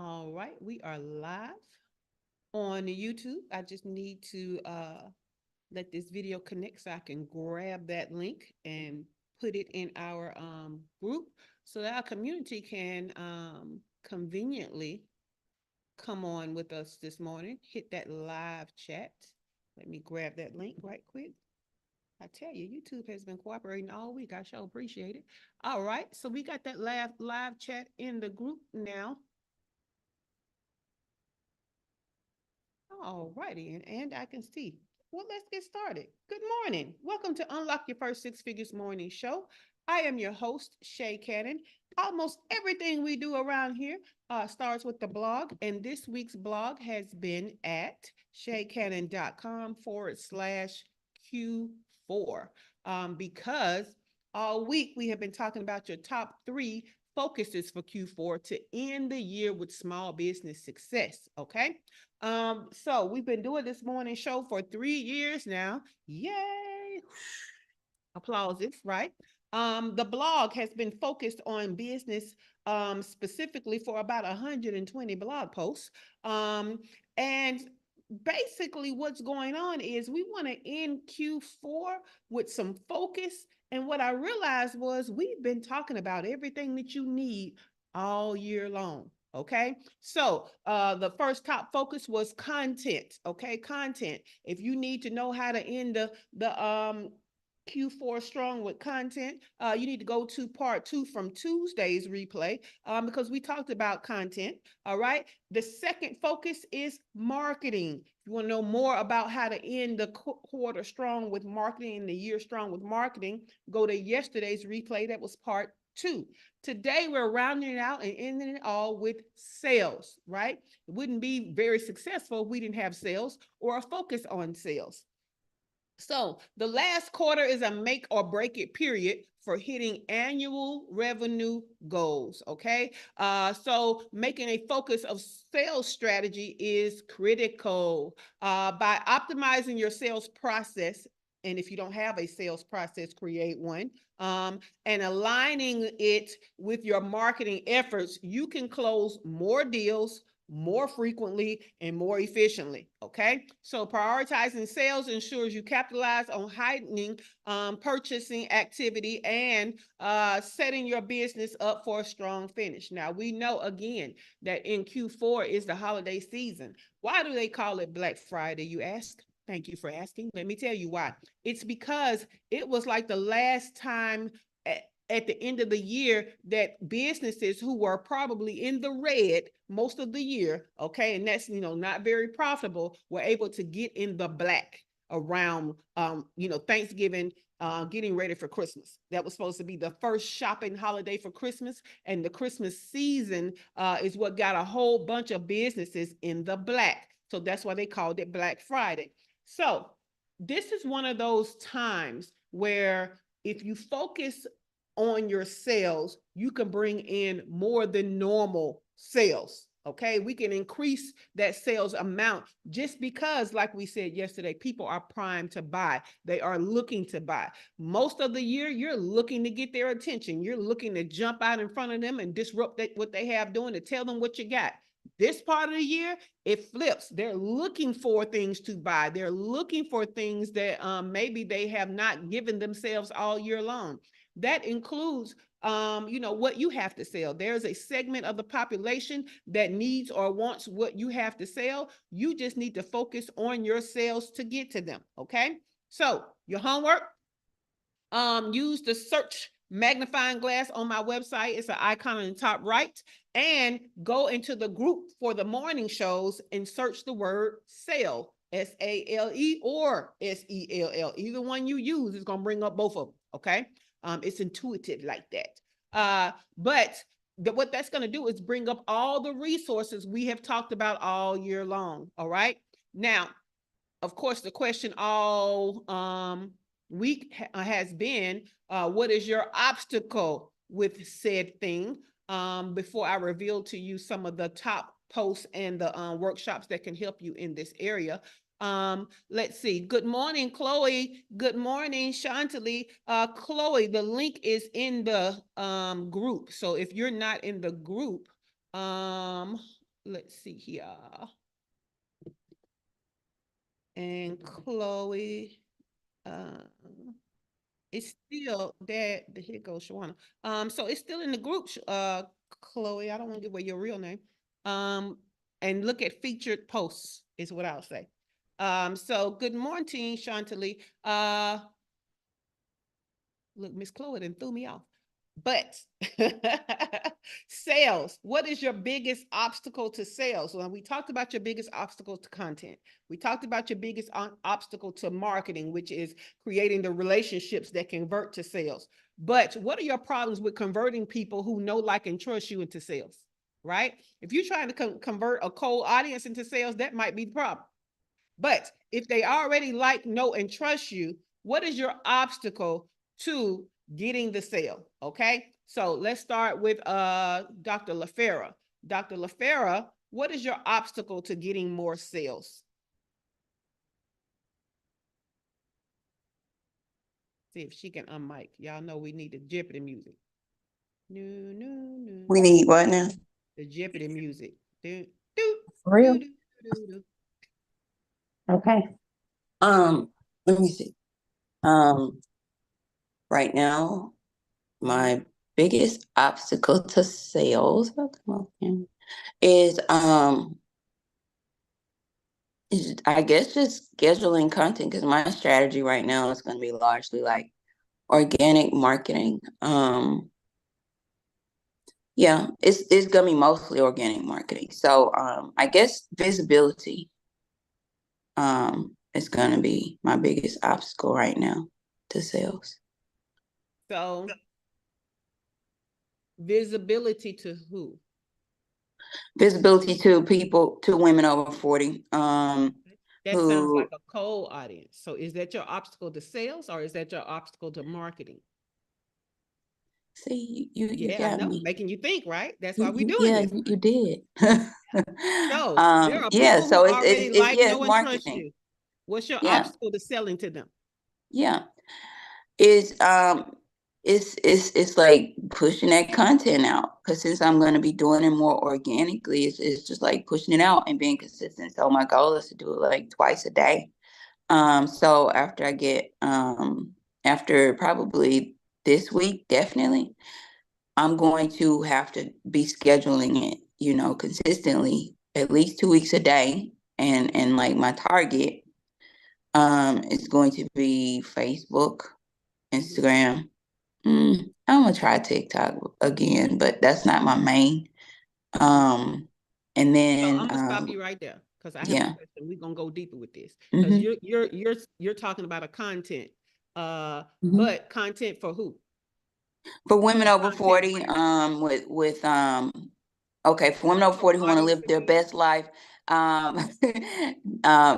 All right, we are live on YouTube. I just need to let this video connect so I can grab that link and put it in our group so that our community can conveniently come on with us this morning. Hit that live chat. Let me grab that link right quick. I tell you, YouTube has been cooperating all week. I sure appreciate it. All right, so we got that live chat in the group now. All righty, and I can see. Well, let's get started. Good morning. Welcome to Unlock Your First Six Figures Morning Show. I am your host, Shay Cannon. Almost everything we do around here starts with the blog, and this week's blog has been at shaycannon.com/Q4 because all week we have been talking about your top three focuses for Q4 to end the year with small business success. Okay. So we've been doing this morning show for 3 years now. Yay! Applauses, right? The blog has been focused on business specifically for about 120 blog posts. And basically what's going on is we want to end Q4 with some focus. And what I realized was we've been talking about everything that you need all year long. Okay, so the first top focus was content. Okay, content. If you need to know how to end the Q4 strong with content, you need to go to part two from Tuesday's replay because we talked about content. All right. The second focus is marketing. If you want to know more about how to end the quarter strong with marketing and the year strong with marketing, go to yesterday's replay. That was part two. Today, we're rounding it out and ending it all with sales, right? It wouldn't be very successful if we didn't have sales or a focus on sales. So the last quarter is a make or break it period for hitting annual revenue goals. Okay. So making a focus of sales strategy is critical. By optimizing your sales process, and if you don't have a sales process, create one. And aligning it with your marketing efforts, you can close more deals more frequently and more efficiently. Okay. So prioritizing sales ensures you capitalize on heightening purchasing activity and setting your business up for a strong finish. Now, we know again that in Q4 is the holiday season. Why do they call it Black Friday, you ask? Thank you for asking. Let me tell you why. It's because it was like the last time at the end of the year that businesses who were probably in the red most of the year, okay, and that's, not very profitable, were able to get in the black around, Thanksgiving, getting ready for Christmas. That was supposed to be the first shopping holiday for Christmas, and the Christmas season is what got a whole bunch of businesses in the black. So that's why they called it Black Friday. So this is one of those times where if you focus on your sales, you can bring in more than normal sales. Okay, we can increase that sales amount just because, like we said yesterday, people are primed to buy. They are looking to buy. Most of the year, you're looking to get their attention. You're looking to jump out in front of them and disrupt what they have doing, to tell them what you got. This part of the year, it flips. They're looking for things to buy. They're looking for things that maybe they have not given themselves all year long. That includes what you have to sell. There's a segment of the population that needs or wants what you have to sell. You just need to focus on your sales to get to them. Okay. So your homework, use the search magnifying glass on my website. It's an icon in the top right, and go into the group for the morning shows and search the word sale, SALE or SELL. Either one you use is going to bring up both of them. Okay. It's intuitive like that. But what that's going to do is bring up all the resources we have talked about all year long. All right. Now, of course, the question all week has been, what is your obstacle with said thing? Before I reveal to you some of the top posts and the workshops that can help you in this area. Let's see. Good morning, Chloe. Good morning, Shantali. Chloe, the link is in the group. So if you're not in the group, let's see here. And Chloe, it's still that here goes Shawana. So it's still in the group, Chloe. I don't want to give away your real name. And look at featured posts is what I'll say. So good morning, Chantalie. Look, Miss Chloe done threw me off. But sales, what is your biggest obstacle to sales? Well, we talked about your biggest obstacle to content. We talked about your biggest obstacle to marketing, which is creating the relationships that convert to sales. But what are your problems with converting people who know, like, and trust you into sales, right? If you're trying to convert a cold audience into sales, that might be the problem. But if they already like, know, and trust you, what is your obstacle to getting the sale? Okay, so let's start with Dr. LaFera. Dr. LaFera, what is your obstacle to getting more sales? See if she can unmic. Y'all know we need the Jeopardy music. No, no, no. We need what now? The Jeopardy music. Do, For real? do. Okay. Let me see. Right now, my biggest obstacle to sales is I guess just scheduling content, because my strategy right now is going to be largely like organic marketing. Yeah, it's gonna be mostly organic marketing. So I guess visibility is gonna be my biggest obstacle right now to sales. So visibility to who? Visibility to people, to women over 40. That sounds like a cold audience. So is that your obstacle to sales, or is that your obstacle to marketing? See, you Yeah, I got know, me. making you think, right? That's why we're doing Yeah, this. you did. So there are Yeah, people who so already like, yeah, know, it's and trust marketing. you. What's your Yeah, obstacle to selling to them? yeah. Is it's like pushing that content out, because since I'm going to be doing it more organically, it's just like pushing it out and being consistent. So my goal is to do it like twice a day. So after I get after probably this week, definitely I'm going to have to be scheduling it, consistently, at least 2 weeks a day. And like my target is going to be Facebook, Instagram. I'm gonna try TikTok again, but that's not my main. And So then I'm gonna stop you right there because I have a yeah. question. We're gonna go deeper with this because Mm-hmm. you're talking about a content, Mm-hmm. but content for who? For women And over content 40, where? with okay, for women over Cold 40 who want to audience live their again? best life, um,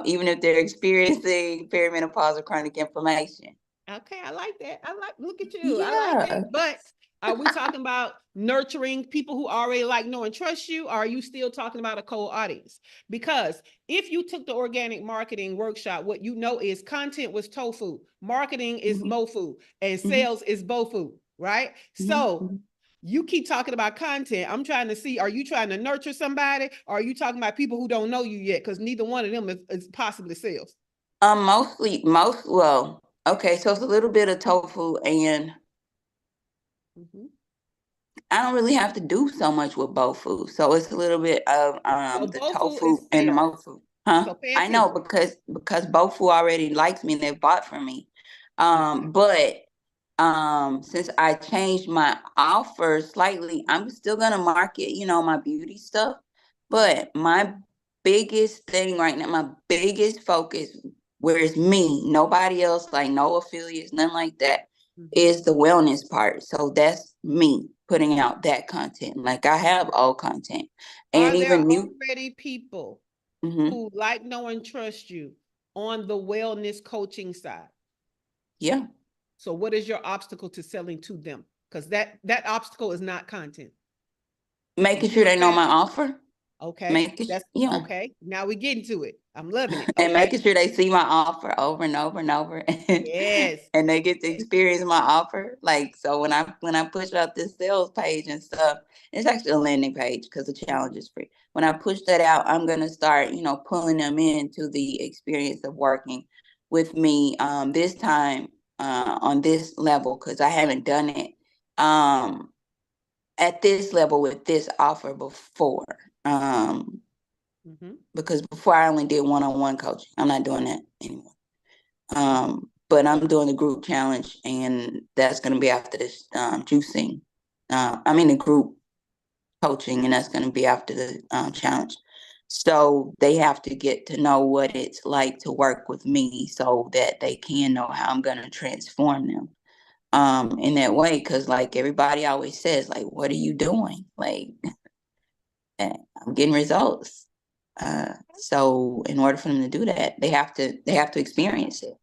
even if they're experiencing perimenopause or chronic inflammation. Okay, I like that. Look at you. I like Yeah. that. But are we talking about nurturing people who already like, know, and trust you? Or are you still talking about a cold audience? Because if you took the organic marketing workshop, what you know is content was tofu, marketing is Mm-hmm. mofu, and Mm-hmm. sales is bofu, right? So Mm-hmm. you keep talking about content. I'm trying to see, are you trying to nurture somebody? Or are you talking about people who don't know you yet? Because neither one of them is possibly sales. Well, okay, so it's a little bit of tofu, and Mm-hmm. I don't really have to do so much with both foods. So it's a little bit of So the bofu tofu is and the sales. mofu. Huh? So pay I know, attention. because bofu already likes me and they bought from me. Okay. But since I changed my offer slightly, I'm still gonna market, my beauty stuff. But my biggest thing right now, my biggest focus, where it's me, nobody else, like no affiliates, nothing like that, Mm-hmm. is the wellness part. So that's me putting out that content. Like I have old content and Are there even new. already people Mm-hmm. who like, know, and trust you on the wellness coaching side? Yeah. So what is your obstacle to selling to them? Because that obstacle is not content. You Making see sure what I'm they know saying? my offer. Okay, that's Yeah. okay. Now we get into it. I'm loving it. And Okay. making sure they see my offer over and over and over, Yes. and they get to experience my offer. Like, so when I push out this sales page and stuff, it's actually a landing page because the challenge is free. When I push that out, I'm gonna start, pulling them into the experience of working with me. This time, on this level, because I haven't done it at this level with this offer before. Because before I only did one-on-one coaching. I'm not doing that anymore. But I'm doing the group challenge, and that's going to be after this juicing. The group coaching, and that's going to be after the challenge. So they have to get to know what it's like to work with me so that they can know how I'm going to transform them in that way. Because like everybody always says, like, what are you doing? Like, I'm getting results. So in order for them to do that, they have to experience it.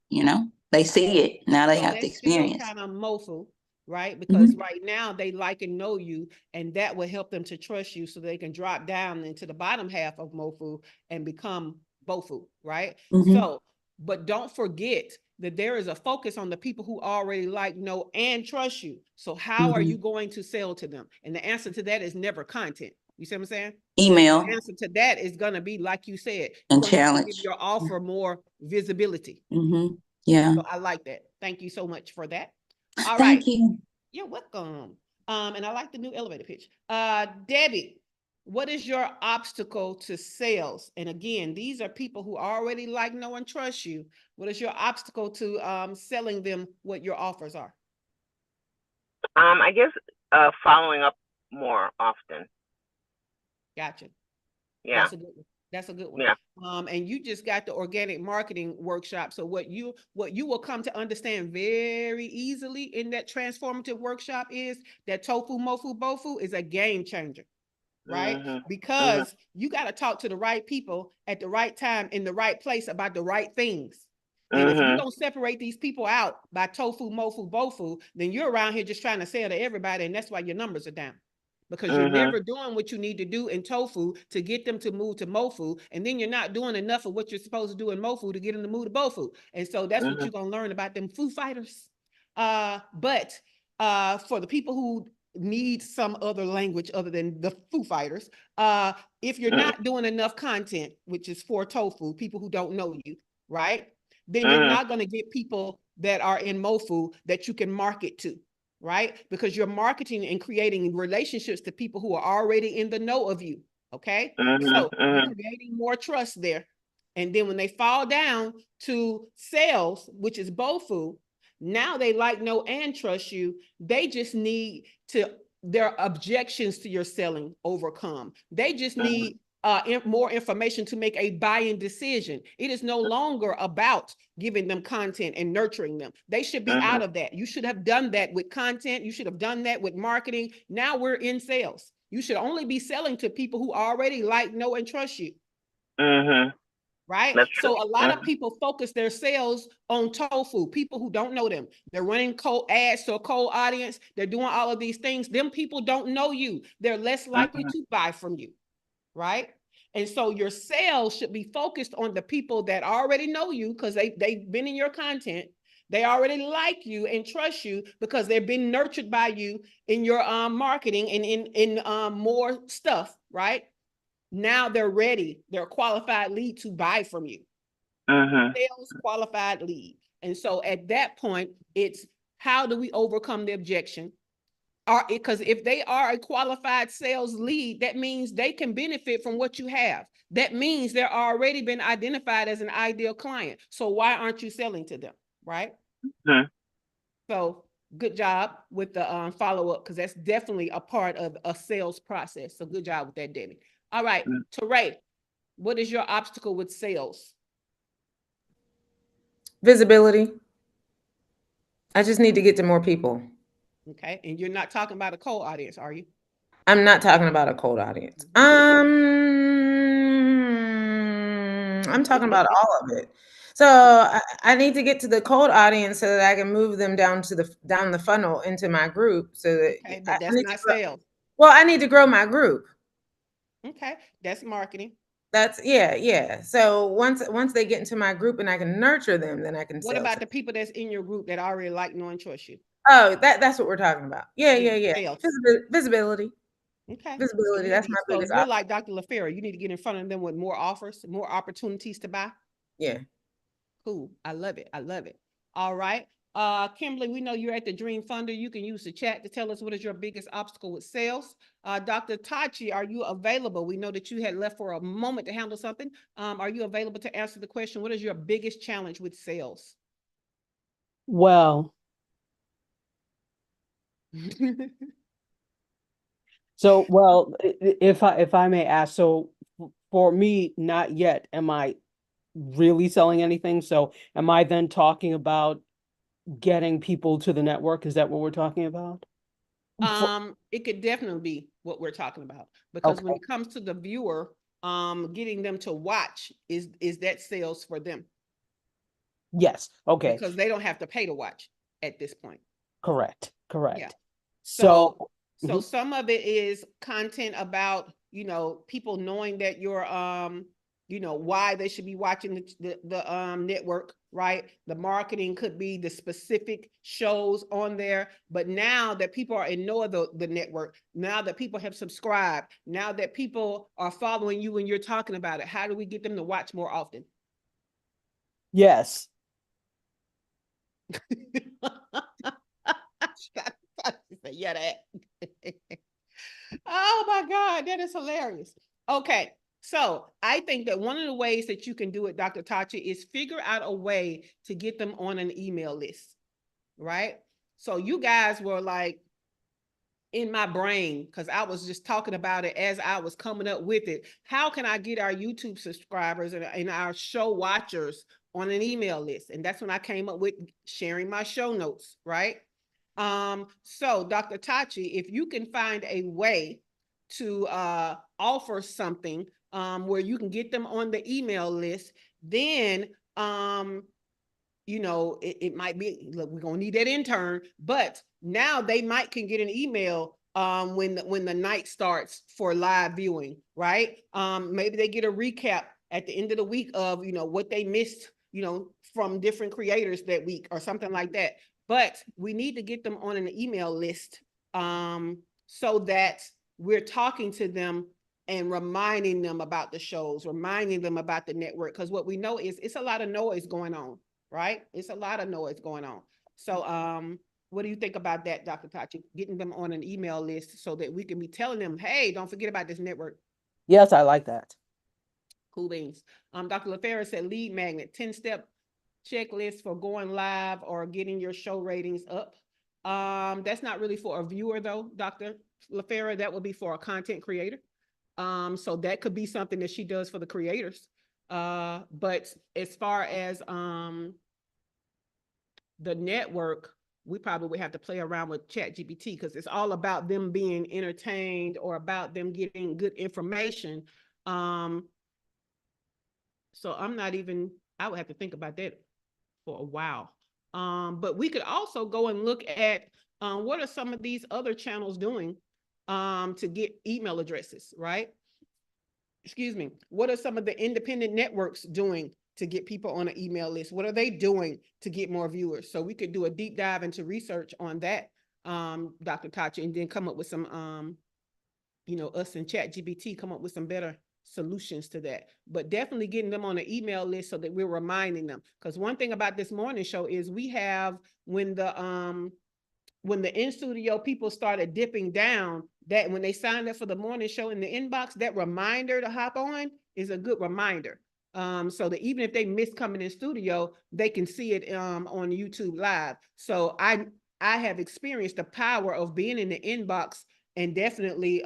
They see it now. They So have to that's still experience. kind of moful, right? Because Mm-hmm. right now they like and know you, and that will help them to trust you so they can drop down into the bottom half of mofu and become bofu, right? Mm-hmm. So, but don't forget that there is a focus on the people who already like, know, and trust you. So how are Mm-hmm. you going to sell to them? And the answer to that is never content. You see what I'm saying? The Email answer to that is going to be, like you said, you're and going to have to give challenge. your offer more visibility. Mm-hmm. Yeah. So I like that. Thank you so much for that. All right. Thank you. You're welcome. And I like the new elevator pitch. Debbie, what is your obstacle to sales? And again, these are people who already like, know, and trust you. What is your obstacle to selling them what your offers are? I guess following up more often. Gotcha. Yeah. That's a good one. That's a good one. Yeah. And you just got the organic marketing workshop. So what you will come to understand very easily in that transformative workshop is that tofu, mofu, bofu is a game changer, right? Mhm. Because you got to talk to the right people at the right time in the right place about the right things. And if you Mhm. don't separate these people out by tofu, mofu, bofu, then you're around here just trying to sell to everybody, and that's why your numbers are down. Because you're Mhm. never doing what you need to do in tofu to get them to move to mofu, and then you're not doing enough of what you're supposed to do in mofu to get them to move to bofu. And so that's what Mhm. you're gonna learn about them food fighters. But for the people who need some other language other than the Foo Fighters. If you're Mhm. not doing enough content, which is for tofu, people who don't know you, right? Then you're Mhm. not going to get people that are in mofu that you can market to, right? Because you're marketing and creating relationships to people who are already in the know of you. Okay. Mhm. So you're Mhm. creating more trust there. And then when they fall down to sales, which is bofu, now they like, know, and trust you. They just need to their objections to your selling overcome. They just need more information to make a buying decision. It is no longer about giving them content and nurturing them. They should be out Mhm. of that. You should have done that with content. You should have done that with marketing. Now we're in sales. You should only be selling to people who already like, know, and trust you. Mhm. Right? That's true. So a lot of Mhm. people focus their sales on tofu, people who don't know them. They're running cold ads to a cold audience. They're doing all of these things. Them people don't know you. They're less likely Mhm. to buy from you. Right? And so your sales should be focused on the people that already know you because they've been in your content. They already like you and trust you because they've been nurtured by you in your marketing and in more stuff, right? Now they're ready. They're a qualified lead to buy from you. Mhm. Sales qualified lead. And so at that point, it's how do we overcome the objection? Because if they are a qualified sales lead, that means they can benefit from what you have. That means they're already been identified as an ideal client. So why aren't you selling to them? Right. Mhm. So good job with the follow up because that's definitely a part of a sales process. So good job with that, Debbie. All right, Teray, what is your obstacle with sales? Visibility. I just need to get to more people. Okay, and you're not talking about a cold audience, are you? I'm not talking about a cold audience. I'm talking about all of it. So I need to get to the cold audience so that I can move them down the funnel into my group. So that Okay, I but that's need to not grow. sales. Well, I need to grow my group. Okay, that's marketing. That's yeah. So once they get into my group and I can nurture them, then I can What sell about to the people that's in your group that already like, know, and trust you? Oh, that's what we're talking about. Yeah. Sales. Visibility. Okay. So Visibility. That's my so biggest you're option. like Dr. LaFera. You need to get in front of them with more offers, more opportunities to buy. Yeah. Cool. I love it. I love it. All right. Kimberly, we know you're at the Dream Funder. You can use the chat to tell us what is your biggest obstacle with sales. Dr. Tachi, are you available? We know that you had left for a moment to handle something. Are you available to answer the question? What is your biggest challenge with sales? Well, so well, if I may ask, so for me, not yet am I really selling anything. So am I then talking about getting people to the network? Is that what we're talking about? It could definitely be what we're talking about, because when Okay. it comes to the viewer, getting them to watch is that sales for them, Yes. Okay. because they don't have to pay to watch at this point. Correct. Yeah. Correct. So mhm. some of it is content about, people knowing that you're why they should be watching the network, right? The marketing could be the specific shows on there, but now that people are in know of the network, now that people have subscribed, now that people are following you and you're talking about it, how do we get them to watch more often? Yes. Yeah, that. Oh my God, that is hilarious. Okay, so I think that one of the ways that you can do it, Dr. Tachi, is figure out a way to get them on an email list, right? So you guys were like in my brain, because I was just talking about it as I was coming up with it. How can I get our YouTube subscribers and our show watchers on an email list? And that's when I came up with sharing my show notes, right? So Dr. Tachi, if you can find a way to offer something where you can get them on the email list, then it might be, look, we're gonna need that intern, but now they might can get an email when the night starts for live viewing, right? Maybe they get a recap at the end of the week of what they missed, from different creators that week or something like that. But we need to get them on an email list so that we're talking to them and reminding them about the shows, reminding them about the network. Because what we know is it's a lot of noise going on, right? It's a lot of noise going on. So what do you think about that, Dr. Tachi? Getting them on an email list so that we can be telling them, hey, don't forget about this network. Yes, I like that. Cool beans. Dr. LaFera said lead magnet, 10-step checklist for going live or getting your show ratings up. That's not really for a viewer though, Dr. LaFera. That would be for a content creator. So that could be something that she does for the creators. But as far as the network, we probably would have to play around with ChatGPT, because it's all about them being entertained or about them getting good information. So I would have to think about that for a while. But we could also go and look at what are some of these other channels doing to get email addresses, right? Excuse me. What are some of the independent networks doing to get people on an email list? What are they doing to get more viewers? So we could do a deep dive into research on that, Dr. Tachi, and then come up with some, us and ChatGPT come up with some better solutions to that. But definitely getting them on an email list so that we're reminding them. Because one thing about this morning show is we have, when the in-studio people started dipping down, that when they signed up for the morning show in the inbox, that reminder to hop on is a good reminder. So that even if they miss coming in studio, they can see it on YouTube live. So I have experienced the power of being in the inbox and definitely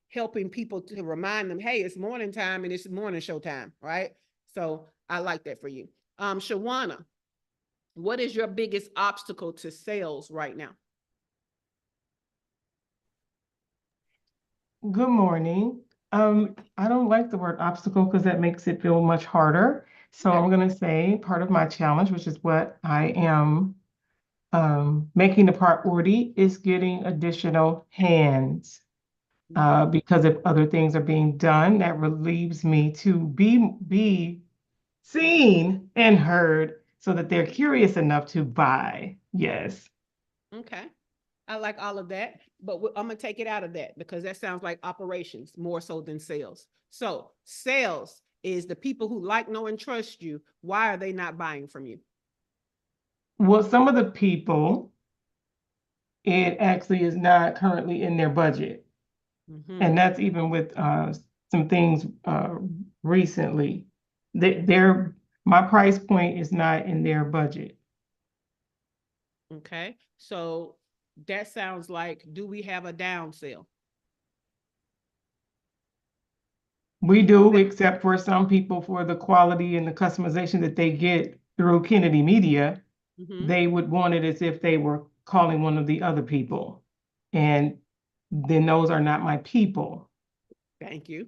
helping people to remind them, hey, it's morning time and it's morning show time, right? So I like that for you. Shawana, what is your biggest obstacle to sales right now? Good morning. I don't like the word obstacle because that makes it feel much harder. So I'm going to say part of my challenge, which is what I am making the priority, is getting additional hands. because if other things are being done, that relieves me to be seen and heard so that they're curious enough to buy. Yes. Okay. I like all of that, but I'm gonna take it out of that because that sounds like operations more so than sales. So sales is the people who like, know, and trust you. Why are they not buying from you? Well, some of the people, it actually is not currently in their budget. And that's even with some things recently. My price point is not in their budget. Okay. So that sounds like, do we have a down sale? We do, except for some people, for the quality and the customization that they get through Kennedy Media, they would want it as if they were calling one of the other people. And then those are not my people. Thank you.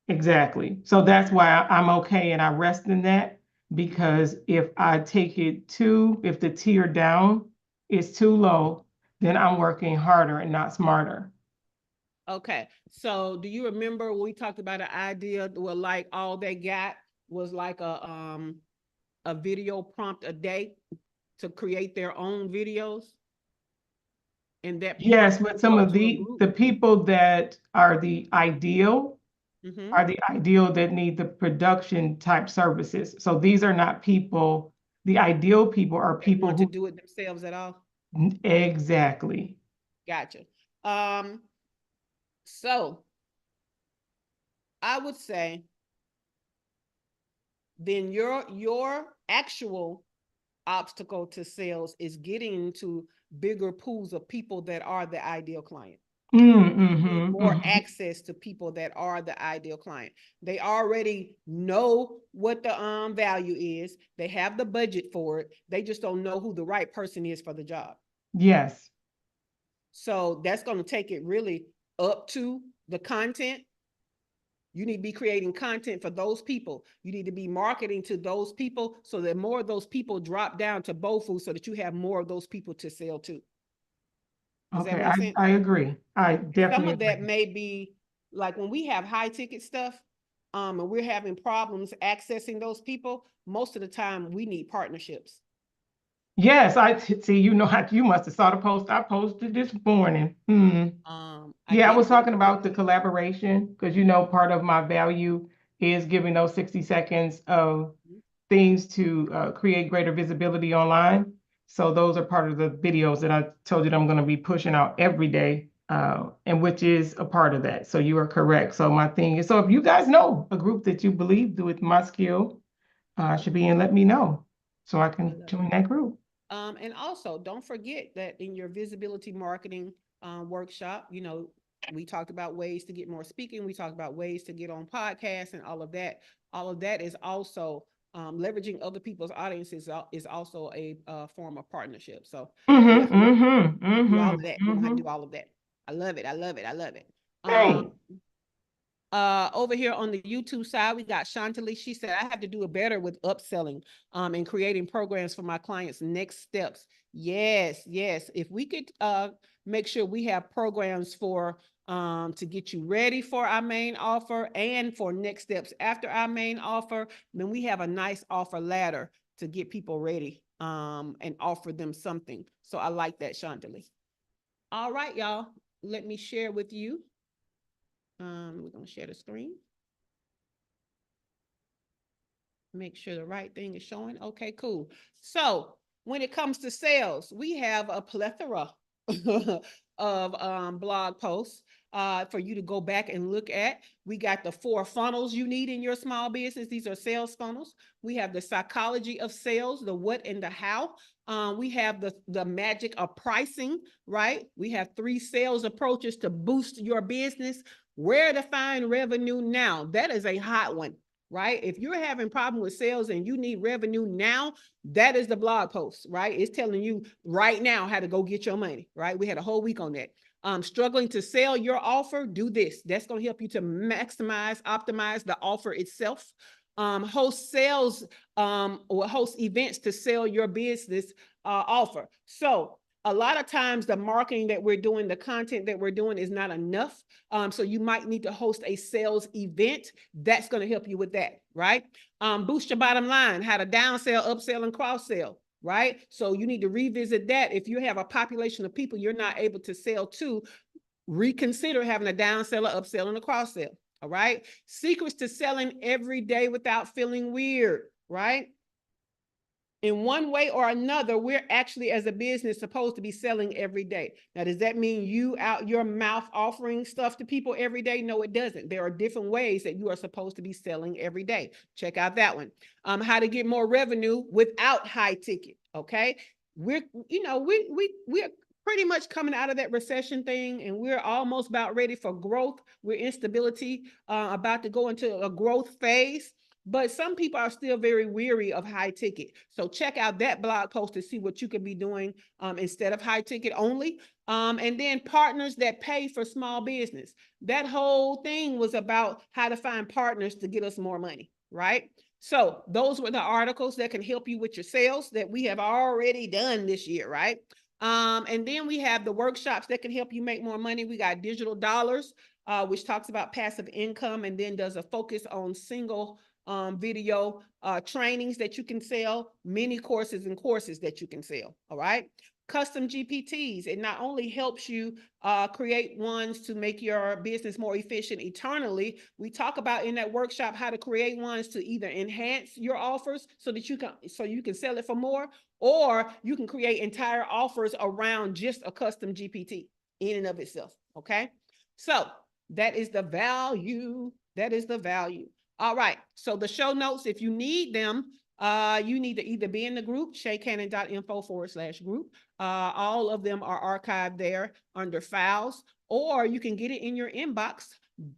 Exactly. So that's why I'm okay and I rest in that, because if I take it if the tier down is too low, then I'm working harder and not smarter. Okay. So do you remember when we talked about an idea where like all they got was like a video prompt a day to create their own videos? And that Yes, but some go of to a the group. people that are the ideal Mhm. are the ideal that need the production type services. So these are not people, the ideal people are They people want to who, do it themselves at all? exactly. Gotcha. So I would say then your actual obstacle to sales is getting into bigger pools of people that are the ideal client. More access to people that are the ideal client. They already know what the value is. They have the budget for it. They just don't know who the right person is for the job. Yes. So that's going to take it really up to the content. You need to be creating content for those people. You need to be marketing to those people so that more of those people drop down to BOFU so that you have more of those people to sell to. Does that Okay, make sense? I agree. I Some definitely of that agree. may be like when we have high ticket stuff, and we're having problems accessing those people, most of the time we need partnerships. Yes, see, you must have saw the post I posted this morning. Yeah, I was talking about the collaboration because part of my value is giving those 60 seconds of things to create greater visibility online. So those are part of the videos that I told you that I'm going to be pushing out every day, and which is a part of that. So you are correct. So my thing is, so if you guys know a group that you believe with my skill should be in, let me know so I can join that group. And also don't forget that in your visibility marketing workshop, we talked about ways to get more speaking. We talked about ways to get on podcasts and all of that. All of that is also leveraging other people's audiences is also a form of partnership. So yeah, do all of that. We're gonna do all of that. I love it. I love it. I love it. Hey. Over here on the YouTube side, we got Shantali. She said, I have to do it better with upselling and creating programs for my clients' next steps. Yes, yes. If we could make sure we have programs for to get you ready for our main offer and for next steps after our main offer, then we have a nice offer ladder to get people ready and offer them something. So I like that, Shantali. All right, y'all. Let me share with you. We're going to share the screen. Make sure the right thing is showing. Okay, cool. So when it comes to sales, we have a plethora of blog posts for you to go back and look at. We got the 4 funnels you need in your small business. These are sales funnels. We have the psychology of sales, the what and the how. We have the magic of pricing, right? We have 3 sales approaches to boost your business. Where to find revenue now? That is a hot one, right? If you're having problem with sales and you need revenue now, that is the blog post, right? It's telling you right now how to go get your money, right? We had a whole week on that. Struggling to sell your offer, do this. That's going to help you to maximize, optimize the offer itself. Host sales or host events to sell your business offer. So A lot of times the marketing that we're doing, the content that we're doing is not enough. So you might need to host a sales event. That's going to help you with that, right? Boost your bottom line, how to downsell, upsell, and cross sell, right? So you need to revisit that. If you have a population of people you're not able to sell to, reconsider having a downsell, upsell, and a cross sell. All right. Secrets to selling every day without feeling weird, right? In one way or another, we're actually, as a business, supposed to be selling every day. Now, does that mean you out your mouth offering stuff to people every day? No, it doesn't. There are different ways that you are supposed to be selling every day. Check out that one. How to get more revenue without high ticket. Okay. We're pretty much coming out of that recession thing, and we're almost about ready for growth. We're in stability, about to go into a growth phase. But some people are still very weary of high ticket. So check out that blog post to see what you could be doing instead of high ticket only. And then partners that pay for small business. That whole thing was about how to find partners to get us more money, right? So those were the articles that can help you with your sales that we have already done this year, right? And then we have the workshops that can help you make more money. We got Digital Dollars, which talks about passive income and then does a focus on single video trainings that you can sell, mini courses and courses that you can sell. All right. Custom GPTs. It not only helps you create ones to make your business more efficient eternally. We talk about in that workshop how to create ones to either enhance your offers so that you can sell it for more, or you can create entire offers around just a custom GPT in and of itself. Okay. So that is the value. That is the value. All right. So the show notes, if you need them, you need to either be in the group, shaycannon.info/group. All of them are archived there under files, or you can get it in your inbox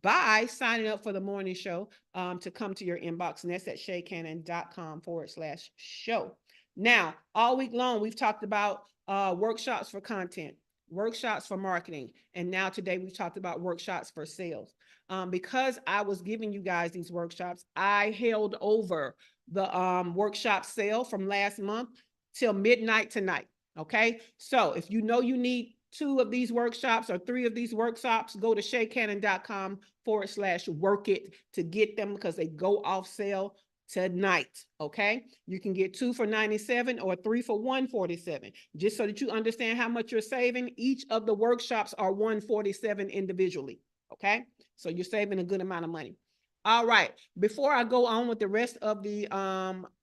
by signing up for the morning show to come to your inbox. And that's at shaycannon.com/show. Now, all week long, we've talked about workshops for content, workshops for marketing. And now today we've talked about workshops for sales. Because I was giving you guys these workshops, I held over the workshop sale from last month till midnight tonight. Okay. So if you know you need 2 of these workshops or 3 of these workshops, go to shaycannon.com/work it to get them, because they go off sale tonight. Okay. You can get 2 for $97 or 3 for $147. Just so that you understand how much you're saving. Each of the workshops are $147 individually. Okay. So you're saving a good amount of money. All right. Before I go on with the rest of the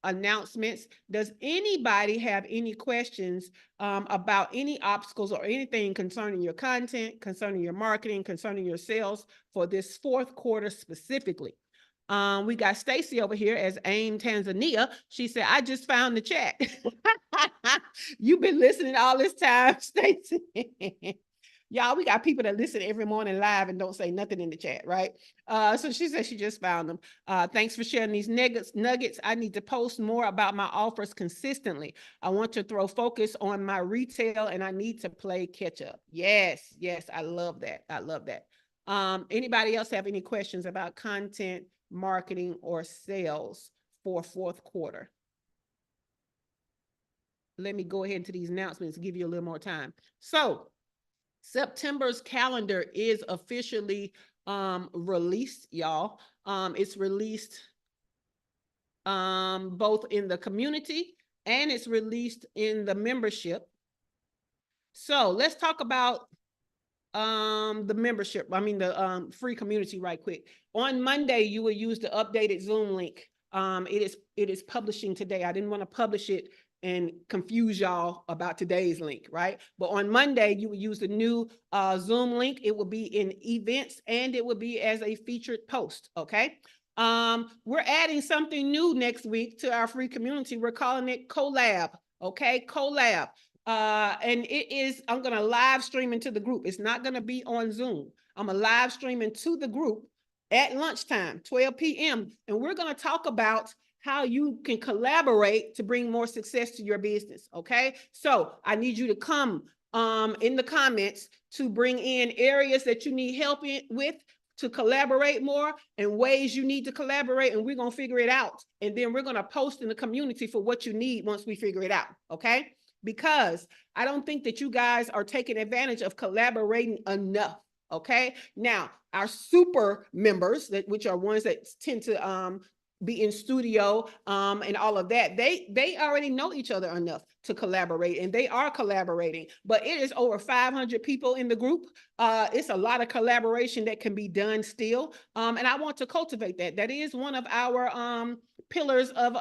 announcements, does anybody have any questions about any obstacles or anything concerning your content, concerning your marketing, concerning your sales for this 4th quarter specifically? We got Stacy over here as AIM Tanzania. She said, I just found the chat. You've been listening all this time, Stacy. Y'all, we got people that listen every morning live and don't say nothing in the chat, right? So she said she just found them. Thanks for sharing these nuggets. I need to post more about my offers consistently. I want to throw focus on my retail and I need to play catch up. Yes, yes, I love that. I love that. Anybody else have any questions about content, marketing, or sales for 4th quarter? Let me go ahead into these announcements and give you a little more time. So September's calendar is officially released, y'all. It's released both in the community and it's released in the membership. So let's talk about the membership. I mean the free community right quick. On Monday, you will use the updated Zoom link. It is publishing today. I didn't want to publish it and confuse y'all about today's link, right? But on Monday, you will use the new Zoom link. It will be in events and it will be as a featured post, okay? We're adding something new next week to our free community. We're calling it Collab, okay? Collab. And it is, I'm going to live stream into the group. It's not going to be on Zoom. I'm going to live stream into the group at lunchtime, 12 p.m. And we're going to talk about how you can collaborate to bring more success to your business. Okay. So I need you to come in the comments to bring in areas that you need help with to collaborate more and ways you need to collaborate. And we're going to figure it out. And then we're going to post in the community for what you need once we figure it out. Okay. because I don't think that you guys are taking advantage of collaborating enough. Okay. Now, our super members, which are ones that tend to be in studio and all of that, they already know each other enough to collaborate, and they are collaborating. But it is over 500 people in the group. It's a lot of collaboration that can be done still, and I want to cultivate that. That is one of our pillars of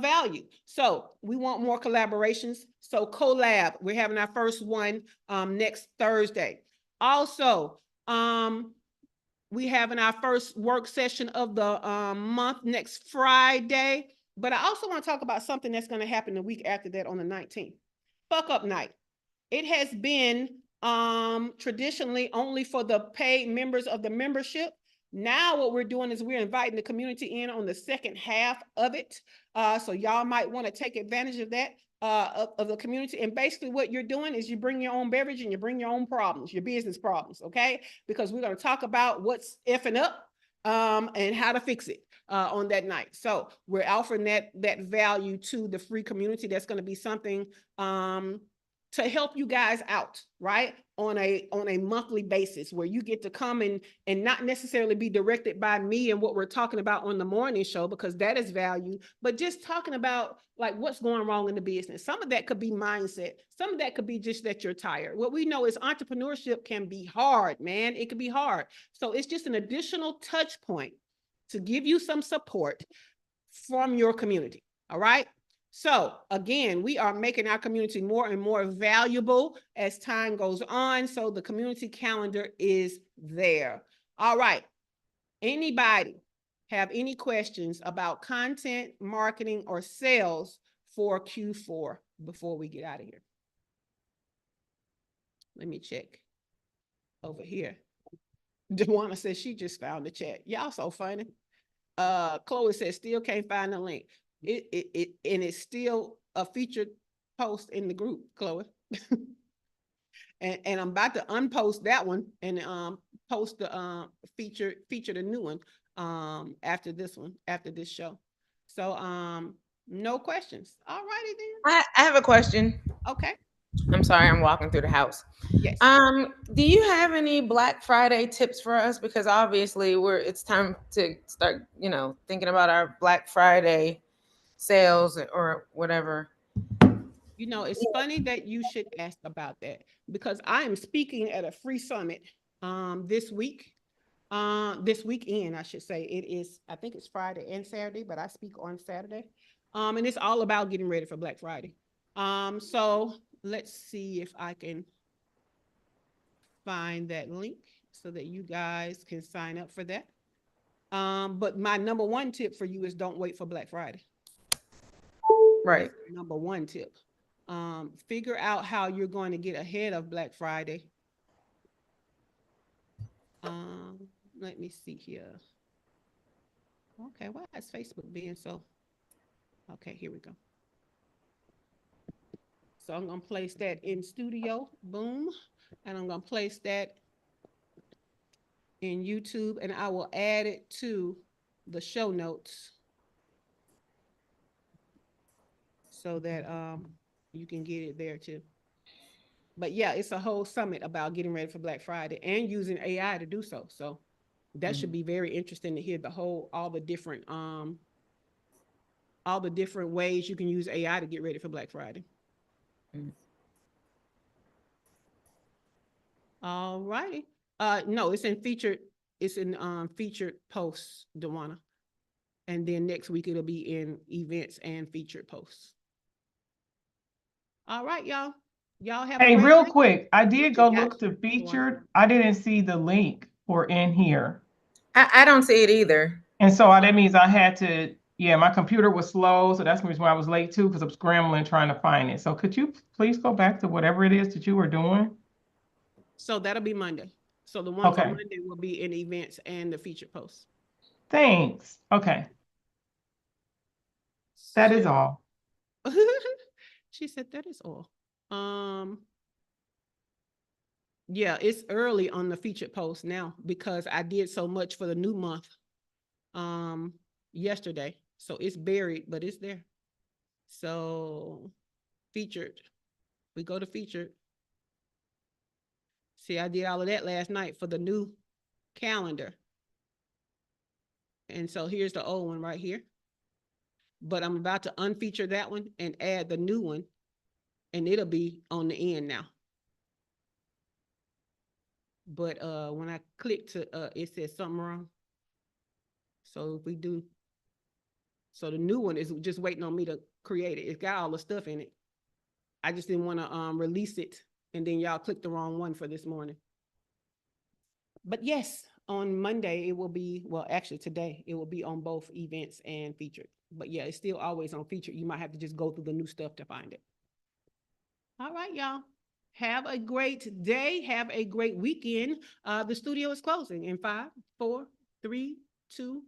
value. So we want more collaborations. So collab, we're having our first one next Thursday. Also, we having our first work session of the month next Friday. But I also want to talk about something that's going to happen the week after that on the 19th. Fuck Up Night. It has been traditionally only for the paid members of the membership. Now what we're doing is we're inviting the community in on the second half of it. So y'all might want to take advantage of that, of the community. And basically what you're doing is you bring your own beverage and you bring your own problems, your business problems, okay? Because we're going to talk about what's effing up and how to fix it on that night. So we're offering that value to the free community. That's going to be something to help you guys out, right? On a monthly basis, where you get to come and not necessarily be directed by me and what we're talking about on the morning show, because that is value, but just talking about like what's going wrong in the business. Some of that could be mindset. Some of that could be just that you're tired. What we know is entrepreneurship can be hard, man. It can be hard. So it's just an additional touch point to give you some support from your community. All right. So again, we are making our community more and more valuable as time goes on. So the community calendar is there. All right. Anybody have any questions about content, marketing, or sales for Q4 before we get out of here? Let me check over here. Dewana says she just found the chat. Y'all so funny. Chloe says still can't find the link. And it's still a featured post in the group, Chloe. and I'm about to unpost that one and post the feature the new one after this show. So no questions. All righty then. I have a question. Okay. I'm sorry, I'm walking through the house. Yes. Do you have any Black Friday tips for us? Because obviously it's time to start, thinking about our Black Friday sales or whatever. It's funny that you should ask about that, because I am speaking at a free summit this week. This weekend, I should say. I think it's Friday and Saturday, but I speak on Saturday. And it's all about getting ready for Black Friday. So let's see if I can find that link so that you guys can sign up for that. But my number one tip for you is don't wait for Black Friday. Right. Number one tip. Figure out how you're going to get ahead of Black Friday. Let me see here. Okay, why is Facebook being so? Okay, here we go. So I'm going to place that in studio, boom. And I'm going to place that in YouTube, and I will add it to the show notes so that you can get it there too. But yeah, it's a whole summit about getting ready for Black Friday and using AI to do so. So that should be very interesting to hear all the different ways you can use AI to get ready for Black Friday. All righty. No, it's in featured posts, Dewana. And then next week it'll be in events and featured posts. All right, y'all. Y'all have Hey, a great real night. quick, I did go Yes. look to featured. I didn't see the link for in here. I don't see it either. And so that means I had to, my computer was slow. So that's the reason why I was late too, because I'm scrambling trying to find it. So could you please go back to whatever it is that you were doing? So that'll be Monday. So the one for Monday will be in events and the featured posts. Thanks. Okay. That is all. She said that is all. Yeah, it's early on the featured post now because I did so much for the new month yesterday. So it's buried, but it's there. So featured. We go to featured. See, I did all of that last night for the new calendar. And so here's the old one right here. But I'm about to unfeature that one and add the new one, and it'll be on the end now. But when I click to it says something wrong. So if we do, so the new one is just waiting on me to create it. It's got all the stuff in it. I just didn't want to release it, and then y'all clicked the wrong one for this morning. But yes, on Monday it will be, well, actually today it will be on both events and featured. But yeah, it's still always on featured. You might have to just go through the new stuff to find it. All right, y'all. Have a great day. Have a great weekend. The studio is closing in 5, 4, 3, 2,